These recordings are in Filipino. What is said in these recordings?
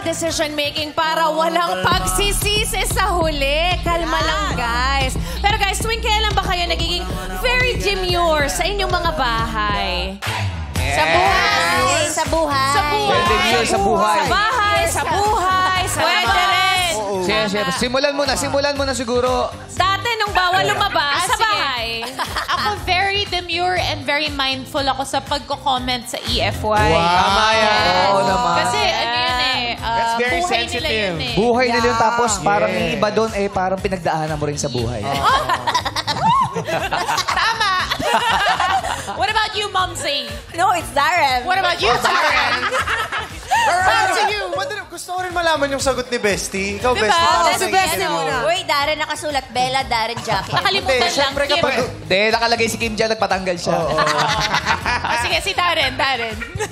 decision-making para walang pagsisisi sa huli. Kalma lang, guys. Pero guys, tuwing kailan ba kayo nagiging very demure sa inyong mga bahay? Sa buhay. Sa buhay. Sa buhay. Demure sa buhay. Sa bahay, sa buhay, sa labas. Sige. Simulan mo na siguro. Dati nung bawal lumabas sa bahay. Ako very demure and very mindful ako sa pagko-comment sa EFY. Tama yan. Oo naman. Kasi ano yun That's very buhay sensitive. nila yun eh. Buhay nila yun tapos parang yung iba doon parang pinagdaanan mo rin sa buhay. Tama! What about you, Momsy? No, it's Darren. What about you, Darren? Gusto ko rin malaman yung sagot ni Bestie. Ikaw, Diba? Bestie. Para Si sa Bestie inyo. muna. Uy, Darren nakasulat. Bella, Darren, Jackie. Nakalimutan lang, Siyempre Kim. kapag... Hindi, nakalagay si Kim dyan, nagpatanggal siya. Sige, si Darren.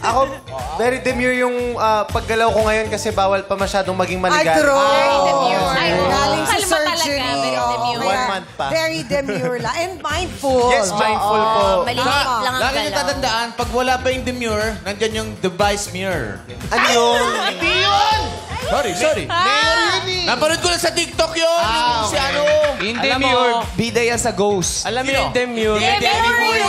Ako, very demure yung paggalaw ko ngayon kasi bawal pa masyadong maging maligal. Ay, true. Very demure. Ay, Galing sa kalma talaga. surgery. Very Oo, demure. One kaya month pa. Very demure lang. And mindful. Yes, mindful po. Maliliit lang ang Lagi nyo galaw. tatandaan, pag wala pa yung demure, nandyan yung device mirror. Ano yun? Hindi yun! Sorry. Mayor yun eh. Napanood ko lang sa TikTok yun. Si ano. Hindi demure, bida yan sa ghost. Alam mo yung demure. Demi Moore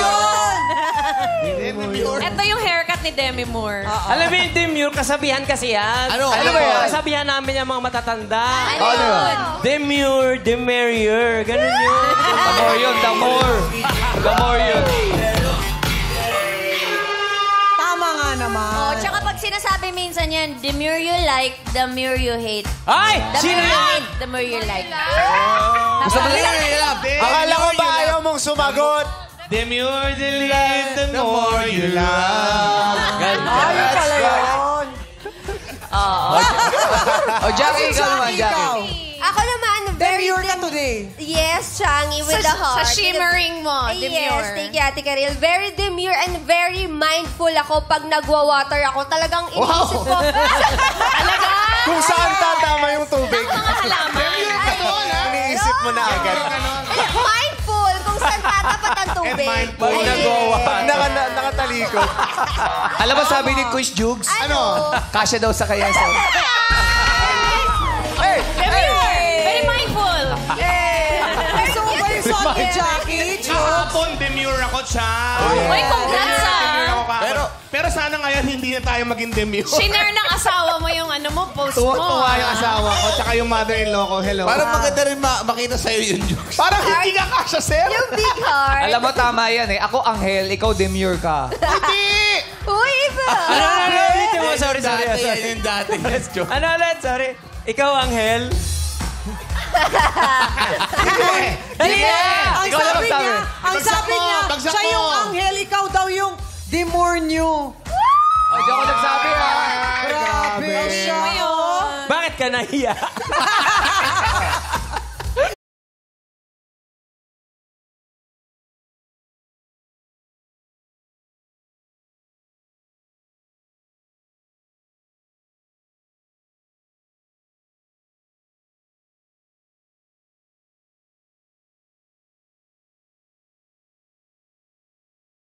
Demure. Ito yung haircut ni Demi Moore. Alam mo yung demure, kasabihan kasi yan. Ano ba yan? Kasabihan namin yung mga matatanda. Ano yun? Demure, demerier. Ganun yun. The more yun, the more. The more yun. Tama nga naman. Oh, tsaka pag sinasabi minsan yan, the more you like, the more you hate. Ay! The Sino more you yan? hate, the more you like. Gusto mo Akala ko ba ayaw mong sumagot? Demure, delete, the more you love. Ayun pala yun. O, Jackie, ikaw naman, Jackie. Ako naman, very... Demure ka today. Yes, Changi, with the heart. Sa shimmering mo, Yes, demure. thank you, Ate Karel. Very demure and very mindful ako pag nagwa-water ako. Talagang iniisip ko. Talaga? Kung saan tatama yung tubig. Mga halaman. Iniisip mo na agad. Mindful kung saan tatapat ang tubig. Pag nakatalikod. Alam mo sabi ni Quiz Jugs? Ano? Kasya daw sa kaya sa... Demure. Very mindful. Gusto mo ba yung song ni Jackie? Kahapon, demure ako, Cha. Uy, congrats Pero sana ngayon hindi na tayo maging demure. Shinare ng asawa mo yung ano mo, post mo. Tuwa yung asawa ko, tsaka yung mother-in-law ko. Hello. Parang maganda rin makita sa'yo yung jokes. Parang hindi ka kasya, sir. Yung big heart. Alam mo, tama yan eh. Ako anghel, ikaw demure ka. Uy, iba. Ano, ulitin mo. Sorry. Yan yung dati. Ano ulit? Sorry. Ikaw, Anghel. Hindi. Ang Ikaw na sabi magsabi. niya, bagsak siya mo. yung anghel, ikaw daw yung demure new. O, di ako nagsabi ha. Grabe siya. Bakit ka nahiya?